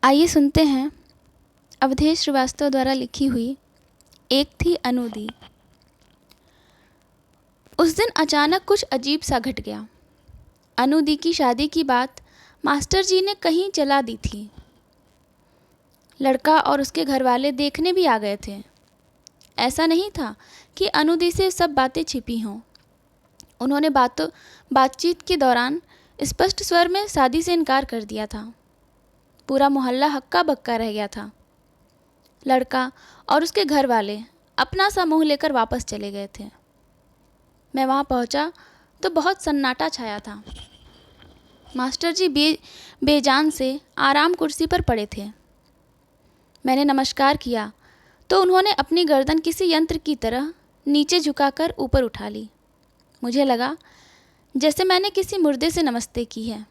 आइए सुनते हैं अवधेश श्रीवास्तव द्वारा लिखी हुई एक थी अनुदी। उस दिन अचानक कुछ अजीब सा घट गया। अनुदी की शादी की बात मास्टर जी ने कहीं चला दी थी। लड़का और उसके घर वाले देखने भी आ गए थे। ऐसा नहीं था कि अनुदी से सब बातें छिपी हों। उन्होंने बातचीत के दौरान स्पष्ट स्वर में शादी से इनकार कर दिया था। पूरा मोहल्ला हक्का बक्का रह गया था। लड़का और उसके घर वाले अपना सा मुँह लेकर वापस चले गए थे। मैं वहाँ पहुँचा तो बहुत सन्नाटा छाया था। मास्टर जी बेजान से आराम कुर्सी पर पड़े थे। मैंने नमस्कार किया तो उन्होंने अपनी गर्दन किसी यंत्र की तरह नीचे झुकाकर ऊपर उठा ली। मुझे लगा जैसे मैंने किसी मुर्दे से नमस्ते की है।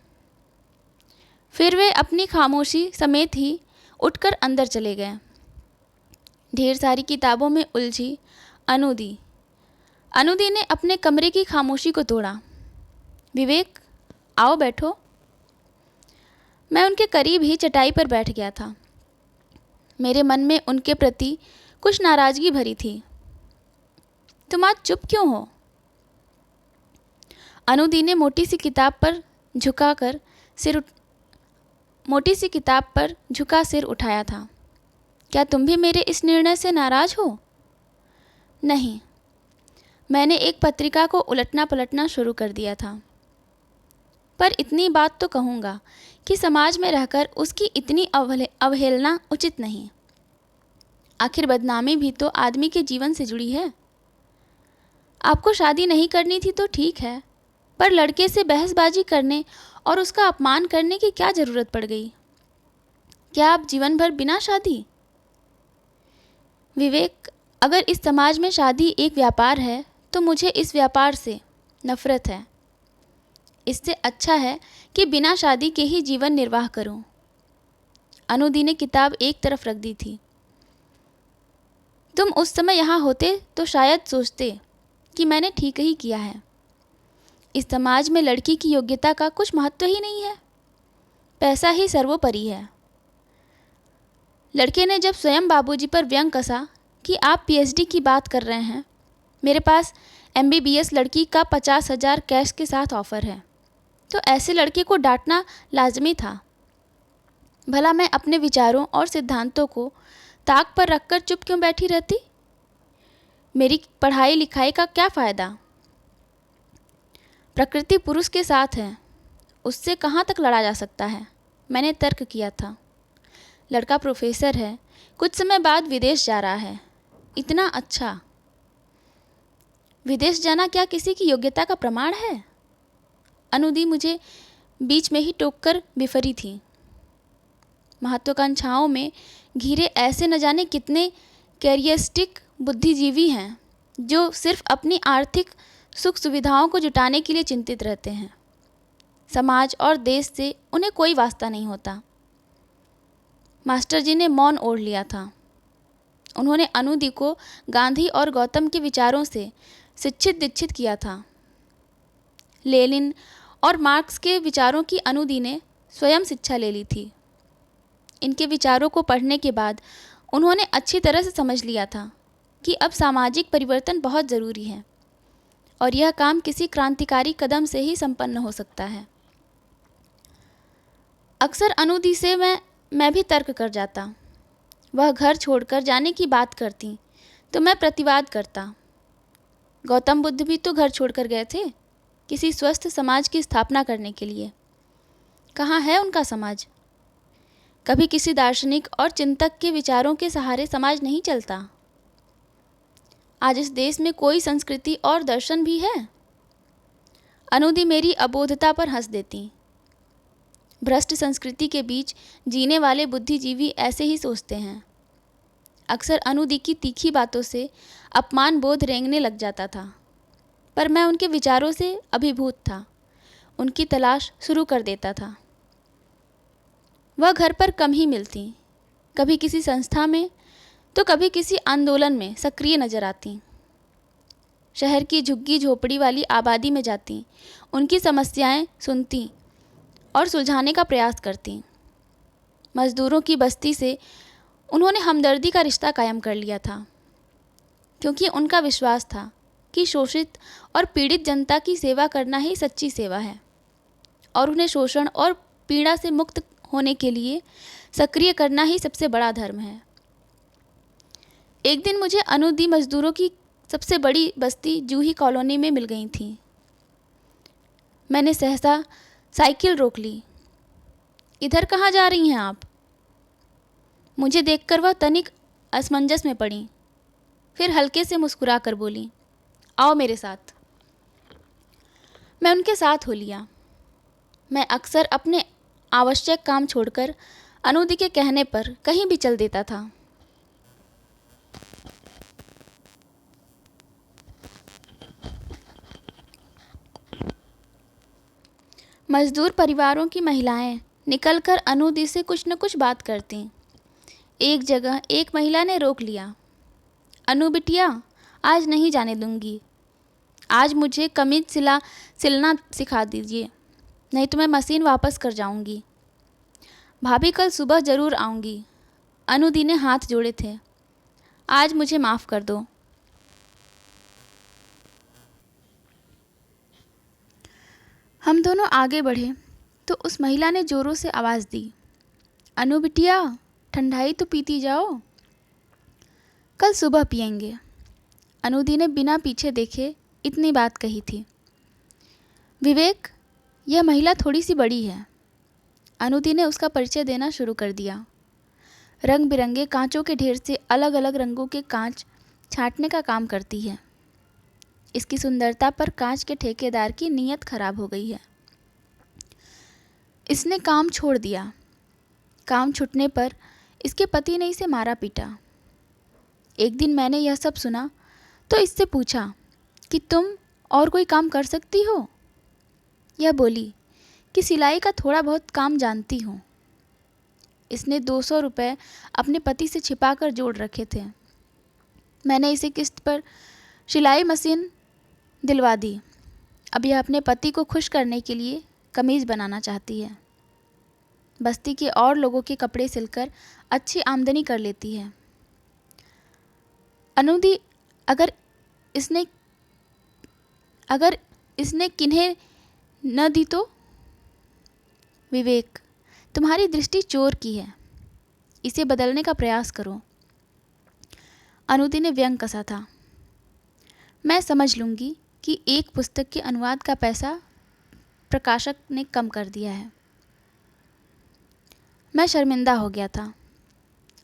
फिर वे अपनी खामोशी समेत ही उठकर अंदर चले गए। ढेर सारी किताबों में उलझी अनुदी ने अपने कमरे की खामोशी को तोड़ा। विवेक, आओ बैठो। मैं उनके करीब ही चटाई पर बैठ गया था। मेरे मन में उनके प्रति कुछ नाराज़गी भरी थी। तुम आज चुप क्यों हो? अनुदी ने मोटी सी किताब पर झुका सिर उठाया था। क्या तुम भी मेरे इस निर्णय से नाराज़ हो? नहीं। मैंने एक पत्रिका को उलटना पलटना शुरू कर दिया था। पर इतनी बात तो कहूँगा कि समाज में रहकर उसकी इतनी अवहेलना उचित नहीं। आखिर बदनामी भी तो आदमी के जीवन से जुड़ी है। आपको शादी नहीं करनी थी तो ठीक है, पर लड़के से बहसबाजी करने और उसका अपमान करने की क्या ज़रूरत पड़ गई? क्या आप जीवन भर बिना शादी? विवेक, अगर इस समाज में शादी एक व्यापार है तो मुझे इस व्यापार से नफरत है। इससे अच्छा है कि बिना शादी के ही जीवन निर्वाह करूं। अनुदी ने किताब एक तरफ रख दी थी। तुम उस समय यहाँ होते तो शायद सोचते कि मैंने ठीक ही किया है। इस समाज में लड़की की योग्यता का कुछ महत्व ही नहीं है। पैसा ही सर्वोपरि है। लड़के ने जब स्वयं बाबूजी पर व्यंग कसा कि आप पीएचडी की बात कर रहे हैं, मेरे पास एमबीबीएस लड़की का 50,000 कैश के साथ ऑफ़र है, तो ऐसे लड़के को डांटना लाजमी था। भला मैं अपने विचारों और सिद्धांतों को ताक पर रखकर चुप क्यों बैठी रहती? मेरी पढ़ाई लिखाई का क्या फ़ायदा? प्रकृति पुरुष के साथ है, उससे कहाँ तक लड़ा जा सकता है? मैंने तर्क किया था। लड़का प्रोफेसर है, कुछ समय बाद विदेश जा रहा है। इतना अच्छा। विदेश जाना क्या किसी की योग्यता का प्रमाण है? अनुदी मुझे बीच में ही टोककर बिफरी थी। महत्वाकांक्षाओं में घिरे ऐसे न जाने कितने कैरियरिस्टिक बुद्धिजीवी हैं जो सिर्फ अपनी आर्थिक सुख सुविधाओं को जुटाने के लिए चिंतित रहते हैं। समाज और देश से उन्हें कोई वास्ता नहीं होता। मास्टर जी ने मौन ओढ़ लिया था। उन्होंने अनुदी को गांधी और गौतम के विचारों से शिक्षित दीक्षित किया था। लेनिन और मार्क्स के विचारों की अनुदी ने स्वयं शिक्षा ले ली थी। इनके विचारों को पढ़ने के बाद उन्होंने अच्छी तरह से समझ लिया था कि अब सामाजिक परिवर्तन बहुत ज़रूरी है और यह काम किसी क्रांतिकारी कदम से ही संपन्न हो सकता है। अक्सर अनुदी से मैं भी तर्क कर जाता। वह घर छोड़कर जाने की बात करती तो मैं प्रतिवाद करता। गौतम बुद्ध भी तो घर छोड़कर गए थे, किसी स्वस्थ समाज की स्थापना करने के लिए। कहाँ है उनका समाज? कभी किसी दार्शनिक और चिंतक के विचारों के सहारे समाज नहीं चलता। आज इस देश में कोई संस्कृति और दर्शन भी है? अनुदी मेरी अबोधता पर हंस देती। भ्रष्ट संस्कृति के बीच जीने वाले बुद्धिजीवी ऐसे ही सोचते हैं। अक्सर अनुदी की तीखी बातों से अपमान बोध रेंगने लग जाता था, पर मैं उनके विचारों से अभिभूत था। उनकी तलाश शुरू कर देता था। वह घर पर कम ही मिलती, कभी किसी संस्था में तो कभी किसी आंदोलन में सक्रिय नजर आती। शहर की झुग्गी झोपड़ी वाली आबादी में जाती, उनकी समस्याएं सुनती और सुलझाने का प्रयास करती। मज़दूरों की बस्ती से उन्होंने हमदर्दी का रिश्ता कायम कर लिया था, क्योंकि उनका विश्वास था कि शोषित और पीड़ित जनता की सेवा करना ही सच्ची सेवा है और उन्हें शोषण और पीड़ा से मुक्त होने के लिए सक्रिय करना ही सबसे बड़ा धर्म है। एक दिन मुझे अनुदी मज़दूरों की सबसे बड़ी बस्ती जूही कॉलोनी में मिल गई थी। मैंने सहसा साइकिल रोक ली। इधर कहाँ जा रही हैं आप? मुझे देखकर वह तनिक असमंजस में पड़ी, फिर हल्के से मुस्कुरा कर बोली, आओ मेरे साथ। मैं उनके साथ हो लिया। मैं अक्सर अपने आवश्यक काम छोड़कर अनुदी के कहने पर कहीं भी चल देता था। मजदूर परिवारों की महिलाएं निकलकर अनुदी से कुछ न कुछ बात करती। एक जगह एक महिला ने रोक लिया, अनु बिटिया, आज नहीं जाने दूंगी। आज मुझे कमीज सिलना सिखा दीजिए, नहीं तो मैं मशीन वापस कर जाऊंगी। भाभी कल सुबह ज़रूर आऊंगी। अनुदी ने हाथ जोड़े थे। आज मुझे माफ़ कर दो। हम दोनों आगे बढ़े तो उस महिला ने ज़ोरों से आवाज़ दी, अनु बिटिया, ठंडाई तो पीती जाओ, कल सुबह पियेंगे। अनुदी ने बिना पीछे देखे इतनी बात कही थी। विवेक, यह महिला थोड़ी सी बड़ी है। अनुदी ने उसका परिचय देना शुरू कर दिया। रंग बिरंगे कांचों के ढेर से अलग अलग रंगों के कांच छांटने का काम करती है। इसकी सुंदरता पर कांच के ठेकेदार की नीयत खराब हो गई है। इसने काम छोड़ दिया। काम छूटने पर इसके पति ने इसे मारा पीटा। एक दिन मैंने यह सब सुना तो इससे पूछा कि तुम और कोई काम कर सकती हो? यह बोली कि सिलाई का थोड़ा बहुत काम जानती हूँ। इसने 200 रुपये अपने पति से छिपा कर जोड़ रखे थे। मैंने इसे किस्त पर सिलाई मशीन दिलवा दी। अब यह अपने पति को खुश करने के लिए कमीज़ बनाना चाहती है। बस्ती के और लोगों के कपड़े सिलकर अच्छी आमदनी कर लेती है। अनुदी, अगर इसने किन्हें न दी तो? विवेक, तुम्हारी दृष्टि चोर की है, इसे बदलने का प्रयास करो। अनुदी ने व्यंग कसा था। मैं समझ लूँगी कि एक पुस्तक के अनुवाद का पैसा प्रकाशक ने कम कर दिया है। मैं शर्मिंदा हो गया था।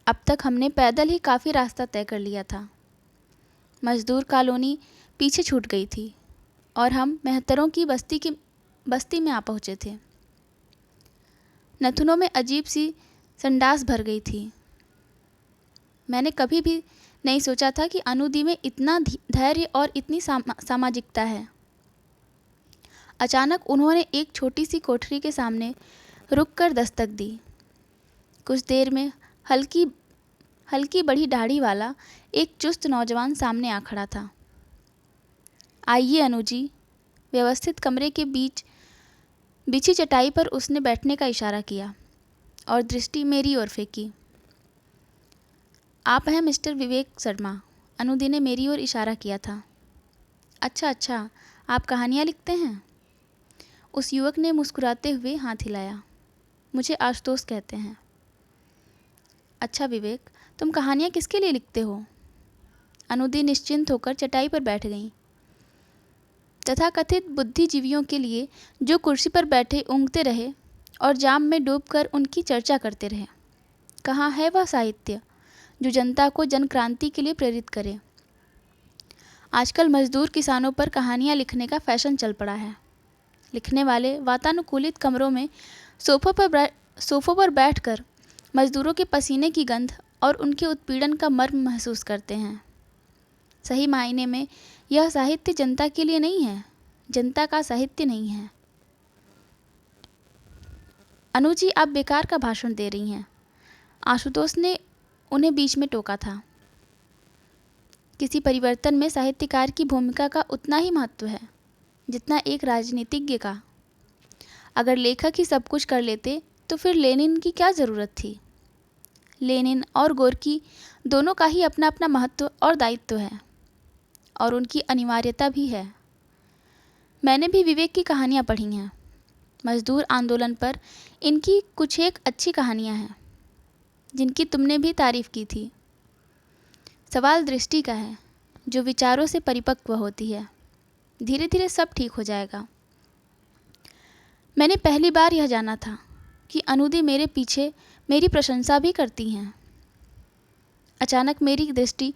अब तक हमने पैदल ही काफ़ी रास्ता तय कर लिया था। मजदूर कॉलोनी पीछे छूट गई थी और हम मेहतरों की बस्ती में आ पहुँचे थे। नथुनों में अजीब सी संडास भर गई थी। मैंने कभी भी नहीं सोचा था कि अनुदी में इतना धैर्य और इतनी सामाजिकता है। अचानक उन्होंने एक छोटी सी कोठरी के सामने रुककर दस्तक दी। कुछ देर में हल्की बड़ी दाढ़ी वाला एक चुस्त नौजवान सामने आ खड़ा था। आइए अनुजी। व्यवस्थित कमरे के बीच बिछी चटाई पर उसने बैठने का इशारा किया और दृष्टि मेरी ओर फेंकी। आप हैं मिस्टर विवेक शर्मा? अनुदी ने मेरी ओर इशारा किया था। अच्छा, आप कहानियाँ लिखते हैं? उस युवक ने मुस्कुराते हुए हाथ हिलाया। मुझे आशुतोष कहते हैं। अच्छा विवेक, तुम कहानियाँ किसके लिए लिखते हो? अनुदी निश्चिंत होकर चटाई पर बैठ गई। तथाकथित बुद्धिजीवियों के लिए जो कुर्सी पर बैठे ऊँघते रहे और जाम में डूबकर उनकी चर्चा करते रहे। कहाँ है वह साहित्य जो जनता को जनक्रांति के लिए प्रेरित करे? आजकल मजदूर किसानों पर कहानियाँ लिखने का फैशन चल पड़ा है। लिखने वाले वातानुकूलित कमरों में सोफों पर बैठकर मजदूरों के पसीने की गंध और उनके उत्पीड़न का मर्म महसूस करते हैं। सही मायने में यह साहित्य जनता के लिए नहीं है, जनता का साहित्य नहीं है। अनुजी, आप बेकार का भाषण दे रही हैं, आशुतोष ने उन्हें बीच में टोका था। किसी परिवर्तन में साहित्यकार की भूमिका का उतना ही महत्व है जितना एक राजनीतिज्ञ का। अगर लेखक ही सब कुछ कर लेते तो फिर लेनिन की क्या ज़रूरत थी? लेनिन और गोर्की दोनों का ही अपना अपना महत्व और दायित्व है, और उनकी अनिवार्यता भी है। मैंने भी विवेक की कहानियाँ पढ़ी हैं। मजदूर आंदोलन पर इनकी कुछ एक अच्छी कहानियाँ हैं जिनकी तुमने भी तारीफ़ की थी। सवाल दृष्टि का है, जो विचारों से परिपक्व होती है। धीरे धीरे सब ठीक हो जाएगा। मैंने पहली बार यह जाना था कि अनुदी मेरे पीछे मेरी प्रशंसा भी करती हैं। अचानक मेरी दृष्टि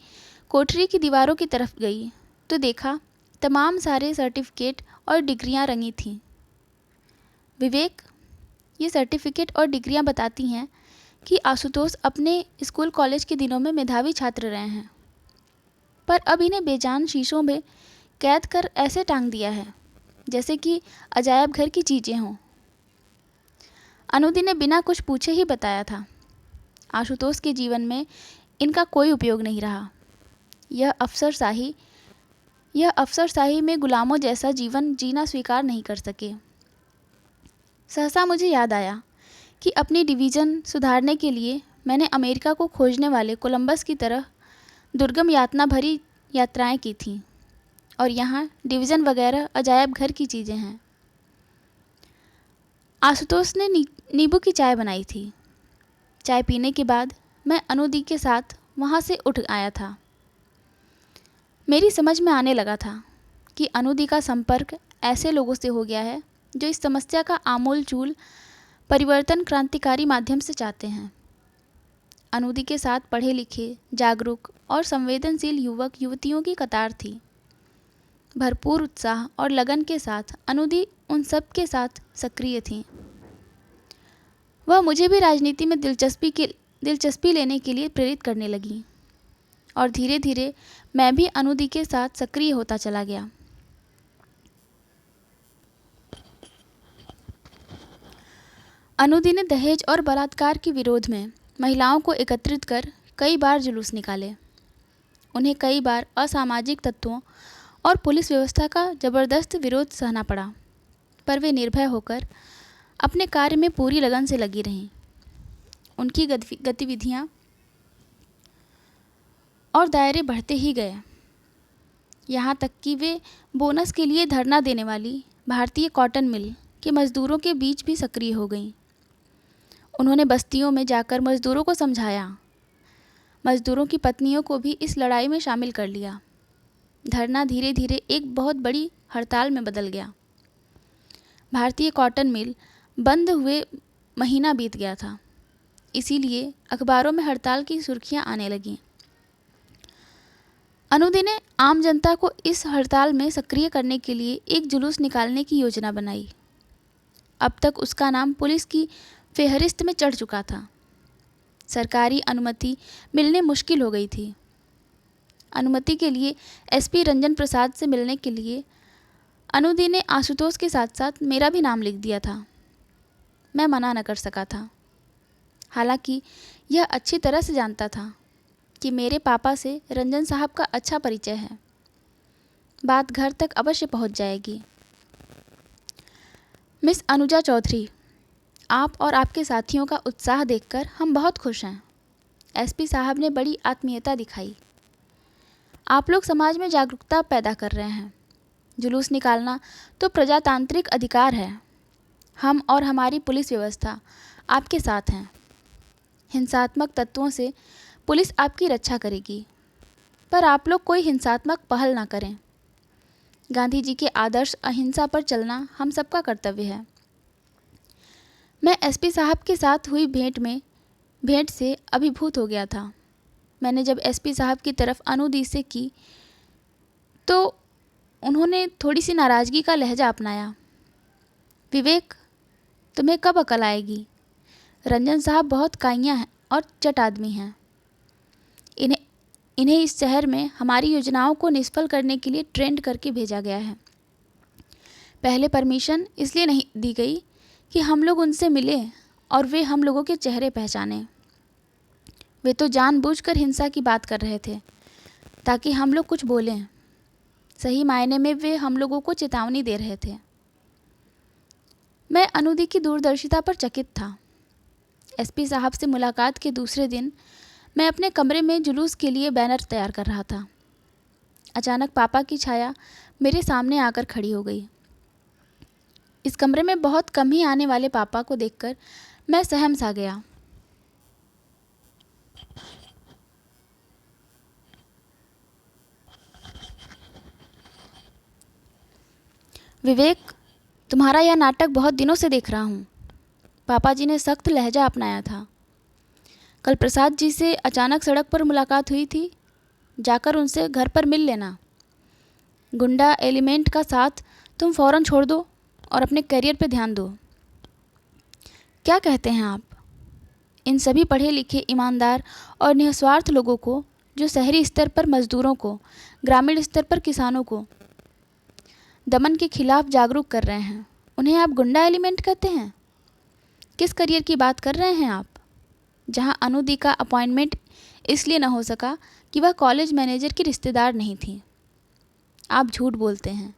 कोठरी की दीवारों की तरफ गई तो देखा तमाम सारे सर्टिफिकेट और डिग्रियां रंगी थीं। विवेक, ये सर्टिफिकेट और डिग्रियां बताती हैं कि आशुतोष अपने स्कूल कॉलेज के दिनों में मेधावी छात्र रहे हैं, पर अब इन्हें बेजान शीशों में कैद कर ऐसे टांग दिया है जैसे कि अजायब घर की चीज़ें हों। अनुदी ने बिना कुछ पूछे ही बताया था, आशुतोष के जीवन में इनका कोई उपयोग नहीं रहा। यह अफसरशाही में गुलामों जैसा जीवन जीना स्वीकार नहीं कर सके। सहसा मुझे याद आया कि अपनी डिवीज़न सुधारने के लिए मैंने अमेरिका को खोजने वाले कोलंबस की तरह दुर्गम यातना भरी यात्राएं की थीं, और यहाँ डिवीज़न वगैरह अजायब घर की चीज़ें हैं। आशुतोष ने नींबू की चाय बनाई थी। चाय पीने के बाद मैं अनुदी के साथ वहाँ से उठ आया था। मेरी समझ में आने लगा था कि अनुदी का संपर्क ऐसे लोगों से हो गया है जो इस समस्या का आमूल-चूल परिवर्तन क्रांतिकारी माध्यम से चाहते हैं। अनुदी के साथ पढ़े लिखे, जागरूक और संवेदनशील युवक युवतियों की कतार थी। भरपूर उत्साह और लगन के साथ अनुदी उन सब के साथ सक्रिय थी। वह मुझे भी राजनीति में दिलचस्पी लेने के लिए प्रेरित करने लगी, और धीरे धीरे मैं भी अनुदी के साथ सक्रिय होता चला गया। अनुदी ने दहेज और बलात्कार के विरोध में महिलाओं को एकत्रित कर कई बार जुलूस निकाले। उन्हें कई बार असामाजिक तत्वों और पुलिस व्यवस्था का ज़बरदस्त विरोध सहना पड़ा, पर वे निर्भय होकर अपने कार्य में पूरी लगन से लगी रहीं। उनकी गतिविधियाँ और दायरे बढ़ते ही गए, यहाँ तक कि वे बोनस के लिए धरना देने वाली भारतीय कॉटन मिल के मज़दूरों के बीच भी सक्रिय हो गईं। उन्होंने बस्तियों में जाकर मज़दूरों को समझाया। मज़दूरों की पत्नियों को भी इस लड़ाई में शामिल कर लिया। धरना धीरे धीरे एक बहुत बड़ी हड़ताल में बदल गया। भारतीय कॉटन मिल बंद हुए महीना बीत गया था, इसीलिए अखबारों में हड़ताल की सुर्खियां आने लगीं। अनुदी ने आम जनता को इस हड़ताल में सक्रिय करने के लिए एक जुलूस निकालने की योजना बनाई। अब तक उसका नाम पुलिस की फेहरिस्त में चढ़ चुका था। सरकारी अनुमति मिलने मुश्किल हो गई थी। अनुमति के लिए एसपी रंजन प्रसाद से मिलने के लिए अनुदी ने आशुतोष के साथ साथ मेरा भी नाम लिख दिया था। मैं मना न कर सका था, हालांकि यह अच्छी तरह से जानता था कि मेरे पापा से रंजन साहब का अच्छा परिचय है। बात घर तक अवश्य पहुंच जाएगी। मिस अनुजा चौधरी, आप और आपके साथियों का उत्साह देखकर हम बहुत खुश हैं। एसपी साहब ने बड़ी आत्मीयता दिखाई। आप लोग समाज में जागरूकता पैदा कर रहे हैं। जुलूस निकालना तो प्रजातांत्रिक अधिकार है। हम और हमारी पुलिस व्यवस्था आपके साथ हैं। हिंसात्मक तत्वों से पुलिस आपकी रक्षा करेगी, पर आप लोग कोई हिंसात्मक पहल ना करें। गांधी जी के आदर्श अहिंसा पर चलना हम सबका कर्तव्य है। मैं एसपी साहब के साथ हुई भेंट से अभिभूत हो गया था। मैंने जब एसपी साहब की तरफ अनुदी से की तो उन्होंने थोड़ी सी नाराज़गी का लहजा अपनाया। विवेक, तुम्हें कब अकल आएगी? रंजन साहब बहुत काइयाँ हैं और चट आदमी हैं। इन्हें इस शहर में हमारी योजनाओं को निष्फल करने के लिए ट्रेंड करके भेजा गया है। पहले परमिशन इसलिए नहीं दी गई कि हम लोग उनसे मिले और वे हम लोगों के चेहरे पहचाने। वे तो जानबूझकर हिंसा की बात कर रहे थे ताकि हम लोग कुछ बोलें। सही मायने में वे हम लोगों को चेतावनी दे रहे थे। मैं अनुदी की दूरदर्शिता पर चकित था। एसपी साहब से मुलाकात के दूसरे दिन मैं अपने कमरे में जुलूस के लिए बैनर तैयार कर रहा था। अचानक पापा की छाया मेरे सामने आकर खड़ी हो गई। इस कमरे में बहुत कम ही आने वाले पापा को देखकर मैं सहम सा गया। विवेक, तुम्हारा यह नाटक बहुत दिनों से देख रहा हूँ। पापा जी ने सख्त लहजा अपनाया था। कल प्रसाद जी से अचानक सड़क पर मुलाकात हुई थी, जाकर उनसे घर पर मिल लेना। गुंडा एलिमेंट का साथ तुम फौरन छोड़ दो और अपने करियर पर ध्यान दो। क्या कहते हैं आप? इन सभी पढ़े लिखे, ईमानदार और निस्वार्थ लोगों को, जो शहरी स्तर पर मजदूरों को, ग्रामीण स्तर पर किसानों को दमन के खिलाफ जागरूक कर रहे हैं, उन्हें आप गुंडा एलिमेंट कहते हैं? किस करियर की बात कर रहे हैं आप? जहां अनुदी का अपॉइंटमेंट इसलिए न हो सका कि वह कॉलेज मैनेजर की रिश्तेदार नहीं थी। आप झूठ बोलते हैं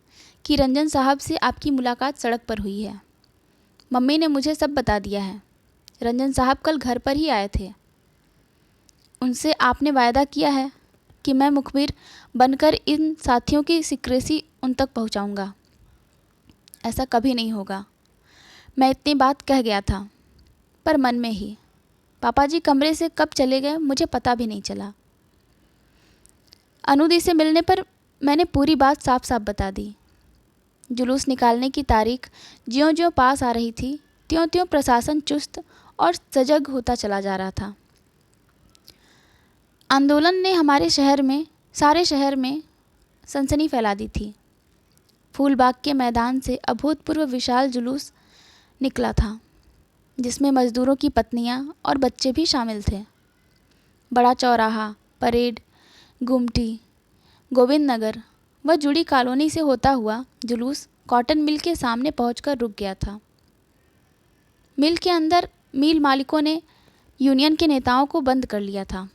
कि रंजन साहब से आपकी मुलाकात सड़क पर हुई है। मम्मी ने मुझे सब बता दिया है। रंजन साहब कल घर पर ही आए थे। उनसे आपने वायदा किया है कि मैं मुखबिर बनकर इन साथियों की सीक्रेसी उन तक पहुंचाऊंगा। ऐसा कभी नहीं होगा। मैं इतनी बात कह गया था, पर मन में ही। पापा जी कमरे से कब चले गए मुझे पता भी नहीं चला। अनुदी से मिलने पर मैंने पूरी बात साफ साफ बता दी। जुलूस निकालने की तारीख ज्यों ज्यों पास आ रही थी, त्यों त्यों प्रशासन चुस्त और सजग होता चला जा रहा था। आंदोलन ने हमारे शहर में, सारे शहर में सनसनी फैला दी थी। फूलबाग के मैदान से अभूतपूर्व विशाल जुलूस निकला था, जिसमें मजदूरों की पत्नियां और बच्चे भी शामिल थे। बड़ा चौराहा, परेड, गुमटी, गोविंद नगर व जुड़ी कॉलोनी से होता हुआ जुलूस कॉटन मिल के सामने पहुंचकर रुक गया था। मिल के अंदर मिल मालिकों ने यूनियन के नेताओं को बंद कर लिया था।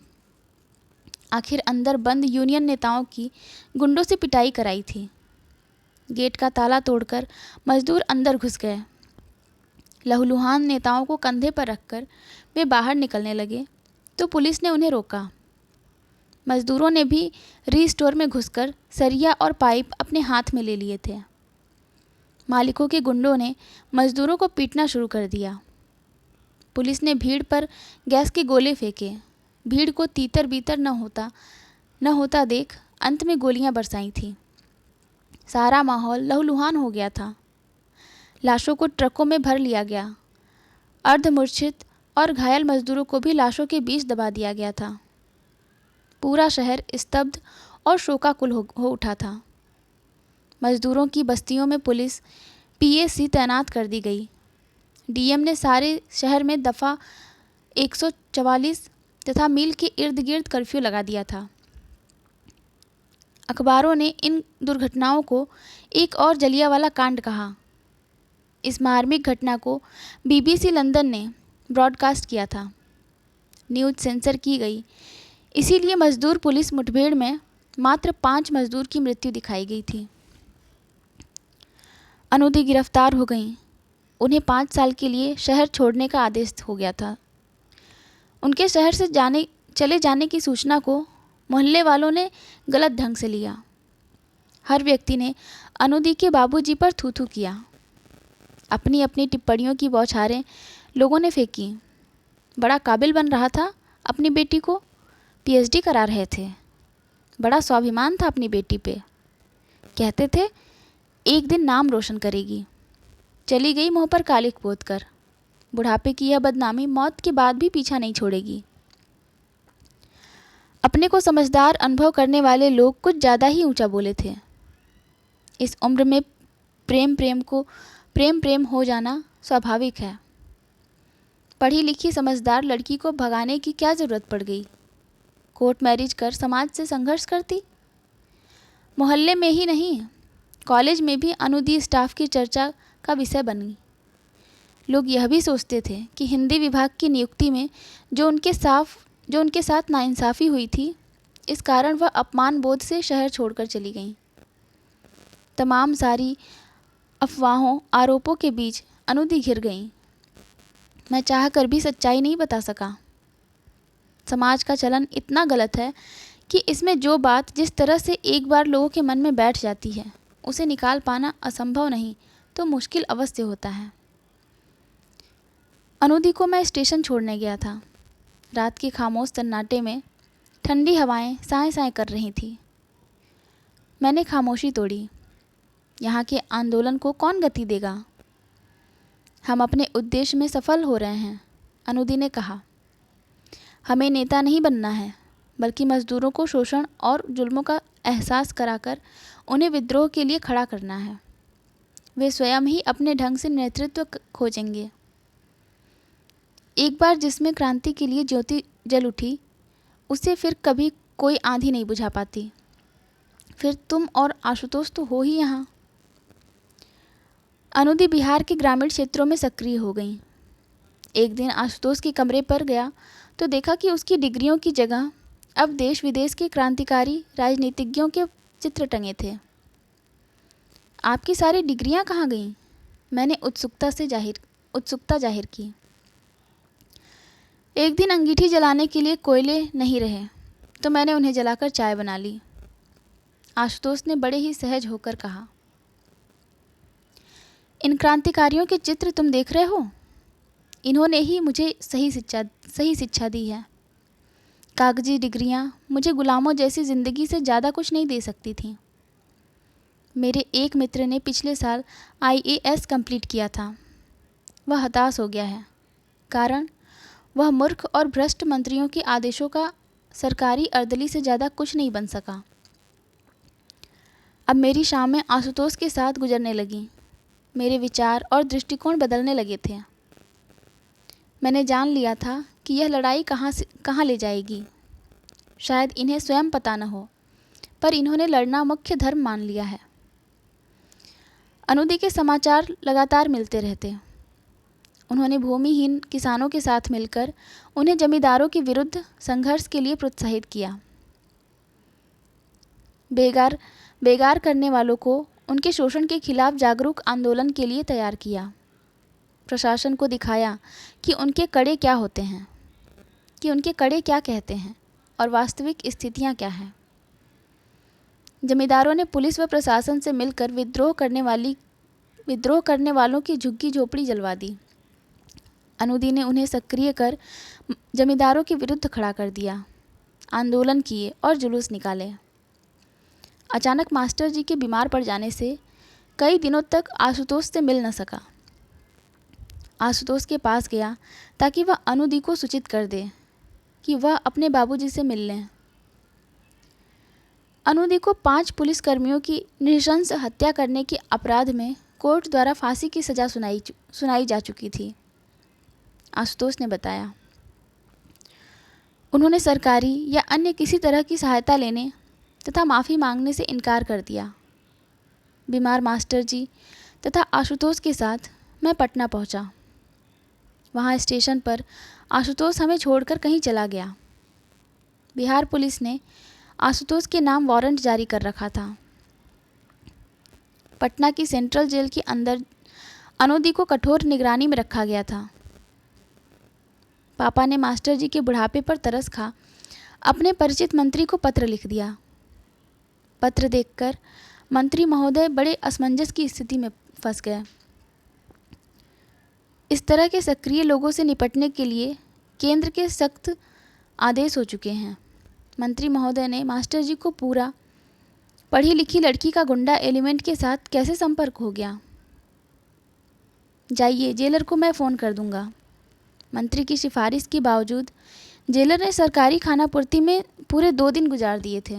आखिर अंदर बंद यूनियन नेताओं की गुंडों से पिटाई कराई थी। गेट का ताला तोड़कर मजदूर अंदर घुस गए। लहूलुहान नेताओं को कंधे पर रखकर वे बाहर निकलने लगे तो पुलिस ने उन्हें रोका। मजदूरों ने भी री-स्टोर में घुसकर सरिया और पाइप अपने हाथ में ले लिए थे। मालिकों के गुंडों ने मजदूरों को पीटना शुरू कर दिया। पुलिस ने भीड़ पर गैस के गोले फेंके। भीड़ को तीतर बीतर न होता देख अंत में गोलियां बरसाई थीं। सारा माहौल लहूलुहान हो गया था। लाशों को ट्रकों में भर लिया गया। अर्धमूर्छित और घायल मजदूरों को भी लाशों के बीच दबा दिया गया था। पूरा शहर स्तब्ध और शोकाकुल हो उठा था। मजदूरों की बस्तियों में पुलिस पीएसी तैनात कर दी गई। डीएम ने सारे शहर में दफ़ा 144 तथा मील के इर्द गिर्द कर्फ्यू लगा दिया था। अखबारों ने इन दुर्घटनाओं को एक और जलियांवाला कांड कहा। इस मार्मिक घटना को बीबीसी लंदन ने ब्रॉडकास्ट किया था। न्यूज़ सेंसर की गई, इसीलिए मजदूर पुलिस मुठभेड़ में मात्र 5 मजदूर की मृत्यु दिखाई गई थी। अनुदी गिरफ्तार हो गईं। उन्हें 5 साल के लिए शहर छोड़ने का आदेश हो गया था। उनके शहर से चले जाने की सूचना को मोहल्ले वालों ने गलत ढंग से लिया। हर व्यक्ति ने अनुदी के बाबूजी पर थू थू किया। अपनी अपनी टिप्पणियों की बौछारें लोगों ने फेंकी। बड़ा काबिल बन रहा था, अपनी बेटी को पीएचडी करा रहे थे। बड़ा स्वाभिमान था अपनी बेटी पे। कहते थे एक दिन नाम रोशन करेगी। चली गई मुंह पर कालिक पोत कर। बुढ़ापे की यह बदनामी मौत के बाद भी पीछा नहीं छोड़ेगी। अपने को समझदार अनुभव करने वाले लोग कुछ ज़्यादा ही ऊंचा बोले थे। इस उम्र में प्रेम हो जाना स्वाभाविक है। पढ़ी लिखी समझदार लड़की को भगाने की क्या ज़रूरत पड़ गई? कोर्ट मैरिज कर समाज से संघर्ष करती। मोहल्ले में ही नहीं, कॉलेज में भी अनुदी स्टाफ की चर्चा का विषय बनी। लोग यह भी सोचते थे कि हिंदी विभाग की नियुक्ति में जो उनके साथ नाइंसाफ़ी हुई थी, इस कारण वह अपमान बोध से शहर छोड़कर चली गईं। तमाम सारी अफवाहों, आरोपों के बीच अनुदी घिर गईं। मैं चाह कर भी सच्चाई नहीं बता सका। समाज का चलन इतना गलत है कि इसमें जो बात जिस तरह से एक बार लोगों के मन में बैठ जाती है उसे निकाल पाना असंभव नहीं तो मुश्किल अवश्य होता है। अनुदी को मैं स्टेशन छोड़ने गया था। रात के खामोश सन्नाटे में ठंडी हवाएं साएं साएं कर रही थी। मैंने खामोशी तोड़ी। यहाँ के आंदोलन को कौन गति देगा? हम अपने उद्देश्य में सफल हो रहे हैं, अनुदी ने कहा। हमें नेता नहीं बनना है, बल्कि मजदूरों को शोषण और जुल्मों का एहसास कराकर उन्हें विद्रोह के लिए खड़ा करना है। वे स्वयं ही अपने ढंग से नेतृत्व खोजेंगे। एक बार जिसमें क्रांति के लिए ज्योति जल उठी, उसे फिर कभी कोई आंधी नहीं बुझा पाती। फिर तुम और आशुतोष तो हो ही यहाँ। अनुदी बिहार के ग्रामीण क्षेत्रों में सक्रिय हो गई। एक दिन आशुतोष के कमरे पर गया तो देखा कि उसकी डिग्रियों की जगह अब देश विदेश के क्रांतिकारी राजनीतिज्ञों के चित्र टंगे थे। आपकी सारी डिग्रियां कहाँ गईं? मैंने उत्सुकता जाहिर की। एक दिन अंगीठी जलाने के लिए कोयले नहीं रहे तो मैंने उन्हें जलाकर चाय बना ली। आशुतोष ने बड़े ही सहज होकर कहा, इन क्रांतिकारियों के चित्र तुम देख रहे हो? इन्होंने ही मुझे सही शिक्षा दी है। कागजी डिग्रियां मुझे गुलामों जैसी ज़िंदगी से ज़्यादा कुछ नहीं दे सकती थीं। मेरे एक मित्र ने पिछले साल IAS कंप्लीट किया था। वह हताश हो गया है, कारण वह मूर्ख और भ्रष्ट मंत्रियों के आदेशों का सरकारी अर्दली से ज़्यादा कुछ नहीं बन सका। अब मेरी शामें आशुतोष के साथ गुजरने लगीं। मेरे विचार और दृष्टिकोण बदलने लगे थे। मैंने जान लिया था कि यह लड़ाई कहाँ ले जाएगी। शायद इन्हें स्वयं पता न हो, पर इन्होंने लड़ना मुख्य धर्म मान लिया है। अनुदी के समाचार लगातार मिलते रहते। उन्होंने भूमिहीन किसानों के साथ मिलकर उन्हें जमींदारों के विरुद्ध संघर्ष के लिए प्रोत्साहित किया। बेगार करने वालों को उनके शोषण के खिलाफ जागरूक आंदोलन के लिए तैयार किया। प्रशासन को दिखाया कि उनके कड़े क्या होते हैं, कि उनके कड़े क्या कहते हैं और वास्तविक स्थितियां क्या हैं। जमींदारों ने पुलिस व प्रशासन से मिलकर विद्रोह करने वालों की झुग्गी झोपड़ी जलवा दी। अनुदी ने उन्हें सक्रिय कर जमींदारों के विरुद्ध खड़ा कर दिया। आंदोलन किए और जुलूस निकाले। अचानक मास्टर जी के बीमार पड़ जाने से कई दिनों तक आशुतोष से मिल न सका। आशुतोष के पास गया ताकि वह अनुदी को सूचित कर दे कि वह अपने बाबूजी से मिल लें। अनुदी को 5 पुलिसकर्मियों की नृशंस हत्या करने के अपराध में कोर्ट द्वारा फांसी की सज़ा सुनाई जा चुकी थी, आशुतोष ने बताया। उन्होंने सरकारी या अन्य किसी तरह की सहायता लेने तथा माफ़ी मांगने से इनकार कर दिया। बीमार मास्टर जी तथा आशुतोष के साथ मैं पटना पहुंचा। वहां स्टेशन पर आशुतोष हमें छोड़कर कहीं चला गया। बिहार पुलिस ने आशुतोष के नाम वारंट जारी कर रखा था। पटना की सेंट्रल जेल के अंदर अनुदी को कठोर निगरानी में रखा गया था। पापा ने मास्टर जी के बुढ़ापे पर तरस खा अपने परिचित मंत्री को पत्र लिख दिया। पत्र देखकर मंत्री महोदय बड़े असमंजस की स्थिति में फंस गए। इस तरह के सक्रिय लोगों से निपटने के लिए केंद्र के सख्त आदेश हो चुके हैं। मंत्री महोदय ने मास्टर जी को पूरा पढ़ी लिखी लड़की का गुंडा एलिमेंट के साथ कैसे संपर्क हो गया? जाइए, जेलर को मैं फ़ोन कर दूंगा। मंत्री की सिफारिश के बावजूद जेलर ने सरकारी खानापूर्ति में पूरे 2 दिन गुजार दिए थे।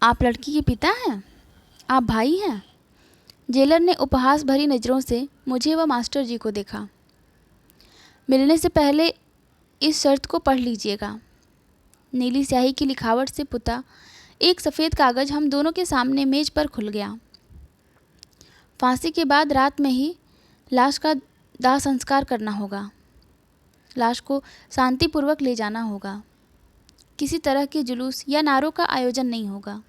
आप लड़की के पिता हैं? आप भाई हैं? जेलर ने उपहास भरी नज़रों से मुझे व मास्टर जी को देखा। मिलने से पहले इस शर्त को पढ़ लीजिएगा। नीली स्याही की लिखावट से पुता एक सफ़ेद कागज़ हम दोनों के सामने मेज पर खुल गया। फांसी के बाद रात में ही लाश का दाह संस्कार करना होगा। लाश को शांतिपूर्वक ले जाना होगा। किसी तरह के जुलूस या नारों का आयोजन नहीं होगा।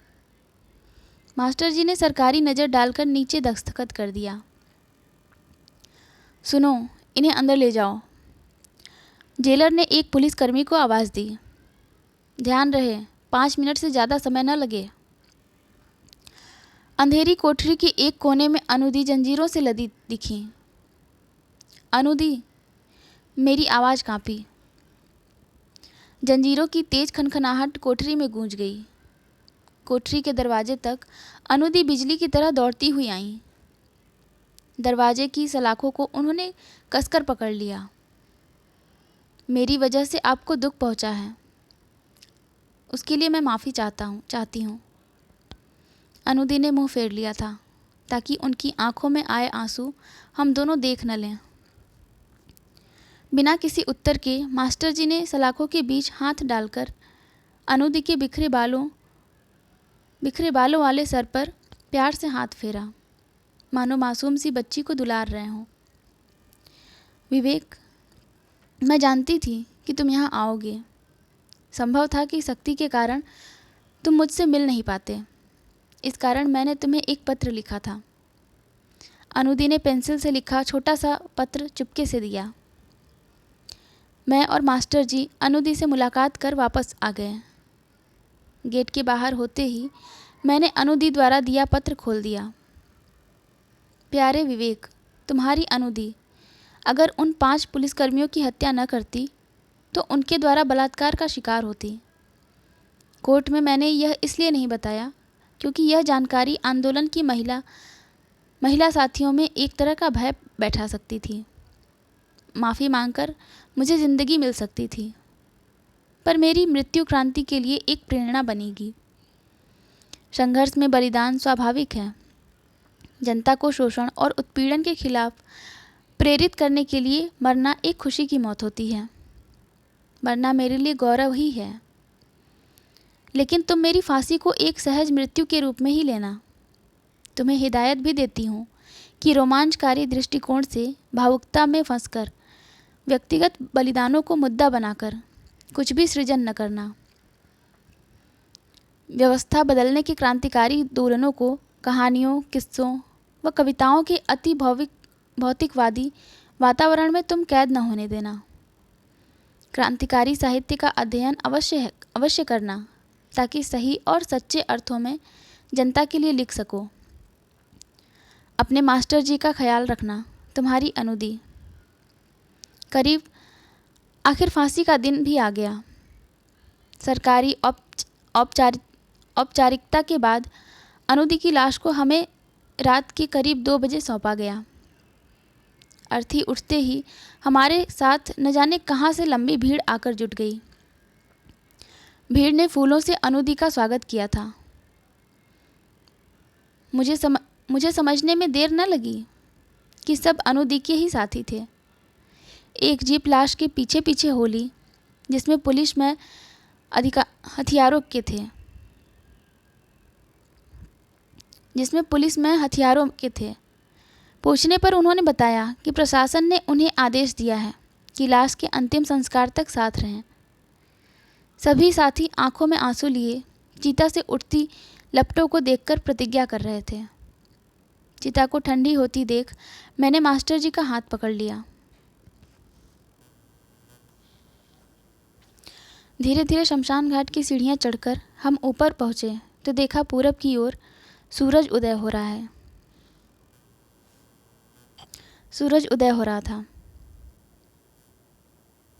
मास्टर जी ने सरकारी नज़र डालकर नीचे दस्तखत कर दिया। सुनो, इन्हें अंदर ले जाओ। जेलर ने एक पुलिसकर्मी को आवाज़ दी। ध्यान रहे, 5 मिनट से ज़्यादा समय न लगे। अंधेरी कोठरी के एक कोने में अनुदी जंजीरों से लदी दिखी। अनुदी, मेरी आवाज़ कांपी। जंजीरों की तेज खनखनाहट कोठरी में गूंज गई। कोठरी के दरवाजे तक अनुदी बिजली की तरह दौड़ती हुई आईं। दरवाजे की सलाखों को उन्होंने कसकर पकड़ लिया। मेरी वजह से आपको दुख पहुंचा है, उसके लिए मैं माफ़ी चाहती हूँ। अनुदी ने मुंह फेर लिया था ताकि उनकी आंखों में आए आंसू हम दोनों देख न लें। बिना किसी उत्तर के मास्टर जी ने सलाखों के बीच हाथ डालकर अनुदी के बिखरे बालों वाले सर पर प्यार से हाथ फेरा, मानो मासूम सी बच्ची को दुलार रहे हों। विवेक, मैं जानती थी कि तुम यहाँ आओगे। संभव था कि सख्ती के कारण तुम मुझसे मिल नहीं पाते। इस कारण मैंने तुम्हें एक पत्र लिखा था। अनुदी ने पेंसिल से लिखा छोटा सा पत्र चुपके से दिया। मैं और मास्टर जी अनुदी से मुलाकात कर वापस आ गए। गेट के बाहर होते ही मैंने अनुदी द्वारा दिया पत्र खोल दिया। प्यारे विवेक, तुम्हारी अनुदी अगर उन 5 पुलिसकर्मियों की हत्या न करती तो उनके द्वारा बलात्कार का शिकार होती। कोर्ट में मैंने यह इसलिए नहीं बताया क्योंकि यह जानकारी आंदोलन की महिला साथियों में एक तरह का भय बैठा सकती थी। माफ़ी मांगकर मुझे ज़िंदगी मिल सकती थी, पर मेरी मृत्यु क्रांति के लिए एक प्रेरणा बनेगी। संघर्ष में बलिदान स्वाभाविक है। जनता को शोषण और उत्पीड़न के खिलाफ प्रेरित करने के लिए मरना एक खुशी की मौत होती है। मरना मेरे लिए गौरव ही है। लेकिन तुम मेरी फांसी को एक सहज मृत्यु के रूप में ही लेना। तुम्हें हिदायत भी देती हूँ कि रोमांचकारी दृष्टिकोण से भावुकता में फंसकर व्यक्तिगत बलिदानों को मुद्दा बनाकर कुछ भी सृजन न करना। व्यवस्था बदलने के क्रांतिकारी दोलनों को कहानियों, किस्सों व कविताओं के अति भौतिकवादी वातावरण में तुम कैद न होने देना। क्रांतिकारी साहित्य का अध्ययन अवश्य करना ताकि सही और सच्चे अर्थों में जनता के लिए लिख सको। अपने मास्टर जी का ख्याल रखना। तुम्हारी अनुदी। करीब आखिर फांसी का दिन भी आ गया। सरकारी औपचारिकता के बाद अनुदी की लाश को हमें रात के करीब 2 बजे सौंपा गया। अर्थी उठते ही हमारे साथ न जाने कहाँ से लंबी भीड़ आकर जुट गई। भीड़ ने फूलों से अनुदी का स्वागत किया था। मुझे समझने में देर न लगी कि सब अनुदी के ही साथी थे। एक जीप लाश के पीछे पीछे हो ली जिसमें पुलिस में हथियारों के थे। पूछने पर उन्होंने बताया कि प्रशासन ने उन्हें आदेश दिया है कि लाश के अंतिम संस्कार तक साथ रहें। सभी साथी आंखों में आंसू लिए चिता से उठती लपटों को देखकर प्रतिज्ञा कर रहे थे। चिता को ठंडी होती देख मैंने मास्टर जी का हाथ पकड़ लिया। धीरे धीरे शमशान घाट की सीढ़ियां चढ़कर हम ऊपर पहुंचे तो देखा पूरब की ओर सूरज उदय हो रहा था।